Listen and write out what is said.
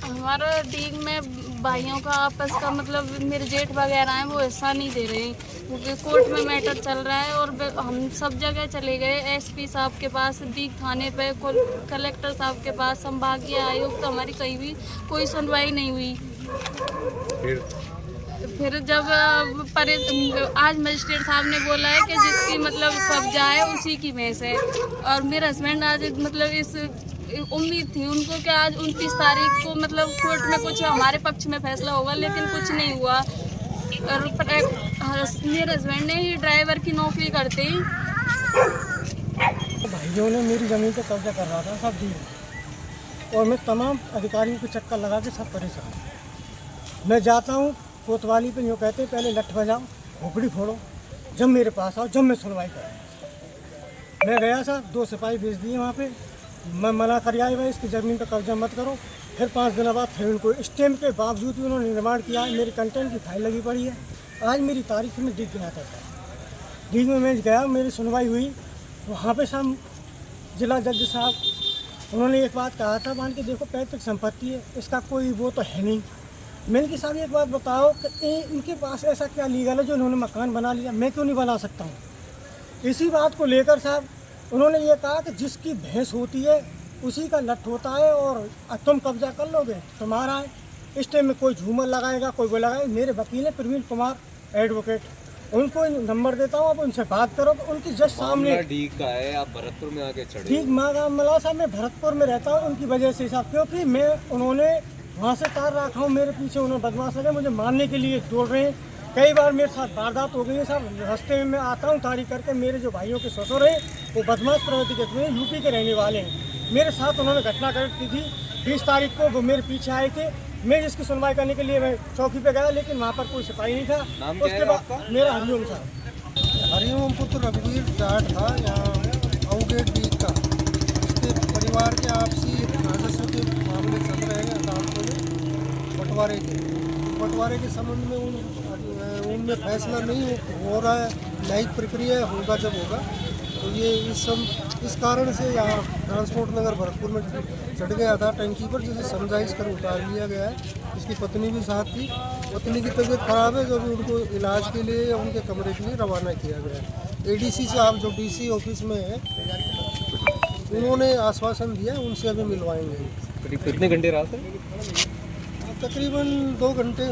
हमारा डीग में भाइयों का आपस का मतलब मेरे जेठ वगैरह हैं वो हिस्सा नहीं दे रहे क्योंकि कोर्ट में मैटर चल रहा है और हम सब जगह चले गए, एसपी साहब के पास, डीग थाने पे, कलेक्टर साहब के पास, संभागीय आयुक्त, तो हमारी कहीं भी कोई सुनवाई नहीं हुई। फिर जब आज मजिस्ट्रेट साहब ने बोला है कि जिसकी मतलब कब्जा है उसी की भैंस है, और मेरे हस्बैंड आज मतलब इस उम्मीद थी उनको कि आज 29 तारीख को मतलब कोर्ट में कुछ हमारे पक्ष में फैसला होगा, लेकिन कुछ नहीं हुआ। और मेरे हस्बैंड ने ही ड्राइवर की नौकरी करते ही भाइयों ने मेरी ज़मीन पर कब्जा कर रहा था सब दिए, और मैं तमाम अधिकारियों को चक्कर लगा के सब परेशान। मैं जाता हूँ कोतवाली पे, यूँ कहते हैं पहले लठ बजाओ, खोपड़ी फोड़ो, जब मेरे पास आओ, जब मैं सुनवाई करूँ। मैं गया सर, 2 सिपाही भेज दिए वहाँ पे, मैं मना कर आया भाई इसकी ज़मीन पर कब्जा मत करो। फिर 5 दिन बाद फिर उनको स्टैम्प के बावजूद भी उन्होंने निर्माण किया है। मेरी कंटेंट की फाइल लगी पड़ी है। आज मेरी तारीख में डीग गया था सर, डीग में मैं गया, मेरी सुनवाई हुई। वहाँ पे सब जिला जज साहब उन्होंने एक बात कहा था, मान के देखो पैतृक संपत्ति है, इसका कोई वो तो है नहीं। मैंने कि साहब एक बात बताओ कि इनके पास ऐसा क्या लीगल है जो उन्होंने मकान बना लिया, मैं क्यों नहीं बना सकता हूँ। इसी बात को लेकर साहब उन्होंने ये कहा कि जिसकी भैंस होती है उसी का लठ होता है, और तुम कब्जा कर लोगे तुम्हारा है। इस टाइम में कोई झूमर लगाएगा, कोई वो लगाएगा। मेरे वकील है प्रवीण कुमार एडवोकेट, उनको नंबर देता हूँ, आप उनसे बात करो। उनकी जस्ट सामने डीग का है, आप भरतपुर में आके चढ़े। ठीक मला साहब, मैं भरतपुर में रहता हूँ उनकी वजह से साहब, क्योंकि मैं उन्होंने वहाँ से तार रखा हूँ, मेरे पीछे उन्होंने बदमाश लगे, मुझे मारने के लिए दौड़ रहे हैं। कई बार मेरे साथ वारदात हो गई है साहब। रास्ते में मैं आता हूँ तारीख करके, मेरे जो भाइयों के ससुर हैं वो बदमाश प्रवृत्ति के हुए यूपी के रहने वाले हैं। मेरे साथ उन्होंने घटना की थी 20 तारीख को, वो मेरे पीछे आए थे। मैं जिसकी सुनवाई करने के लिए मैं चौकी पे गया, लेकिन वहाँ पर कोई सिपाही नहीं था। उसके बाद मेरा हरिओम साहब, हरिओम पुत्र रघुवीर जाट था, यहाँ अवगेट डीग का। इसके परिवार के आपसी राजस्व के मामले चल रहे हैं अदालतों में, बंटवारे के संबंध में उनमें फैसला नहीं हो रहा है। न्यायिक प्रक्रिया होगा जब होगा, तो ये इस कारण से यहाँ ट्रांसपोर्ट नगर भरतपुर में चढ़ गया था टंकी पर, जिसे समझाइश कर उतार लिया गया है। इसकी पत्नी भी साथ थी। पत्नी की तबीयत खराब है, जो भी उनको इलाज के लिए या उनके कमरे के लिए रवाना किया गया है। एडीसी साहब जो डीसी ऑफिस में है, उन्होंने आश्वासन दिया, उनसे अभी मिलवाएंगे। करीब कितने घंटे रहा सर? तकरीबन 2 घंटे